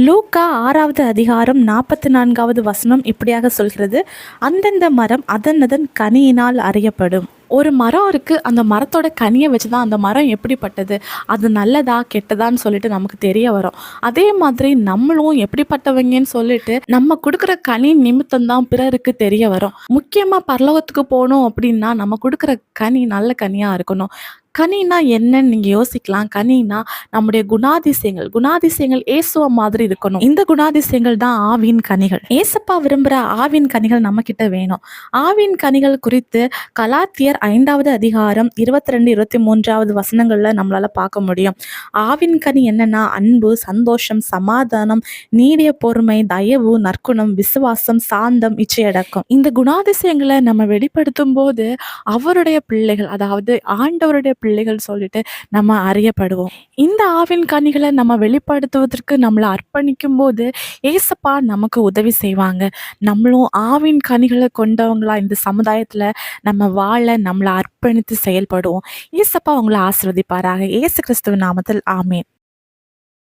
லூக்கா 6வது அதிகாரம் 44வது வசனம் இப்படியாக சொல்கிறது, அந்தந்த மரம் அதனதன் கனியினால் அறியப்படும். ஒரு மரம் இருக்குது, அந்த மரத்தோட கனியை வச்சு தான் அந்த மரம் எப்படிப்பட்டது, அது நல்லதா கெட்டதான்னு சொல்லிட்டு நமக்கு தெரிய வரும். அதே மாதிரி நம்மளும் எப்படிப்பட்டவங்கன்னு சொல்லிட்டு நம்ம கொடுக்குற கனி நிமித்தம் தான் பிறருக்கு தெரிய வரும். முக்கியமாக பரலோகத்துக்கு போகணும் அப்படின்னா நம்ம கொடுக்குற கனி நல்ல கனியாக இருக்கணும். கனினா என்னன்னு நீங்க யோசிக்கலாம். கனினா நம்முடைய குணாதிசயங்கள். குணாதிசயங்கள் இயேசுவ மாதிரி இருக்கணும். இந்த குணாதிசயங்கள் தான் ஆவின் கனிகள். ஏசப்பா விரும்புகிற ஆவின் கனிகள் நம்ம கிட்ட வேணும். ஆவின் கனிகள் குறித்து கலாத்தியர் 5வது அதிகாரம் 22, 23வது வசனங்கள்ல நம்மளால பார்க்க முடியும். ஆவின் கனி என்னன்னா அன்பு, சந்தோஷம், சமாதானம், நீடிய பொறுமை, தயவு, நற்குணம், விசுவாசம், சாந்தம், இச்சையடக்கம். இந்த குணாதிசயங்களை நம்ம வெளிப்படுத்தும் போது அவருடைய பிள்ளைகள், அதாவது ஆண்டவருடைய பிள்ளைகள் சொல்லிட்டு நம்ம அறியப்படுவோம். இந்த ஆவின் கனிகளை நம்ம வெளிப்படுத்துவதற்கு நம்மளை அர்ப்பணிக்கும் போது ஏசப்பா நமக்கு உதவி செய்வாங்க. நம்மளும் ஆவின் கனிகளை கொண்டவங்களா இந்த சமுதாயத்துல நம்ம வாழ நம்மளை அர்ப்பணித்து செயல்படுவோம். ஏசப்பா உங்களை ஆசீர்வதிப்பாராக. இயேசு கிறிஸ்துவின் நாமத்தில் ஆமென்.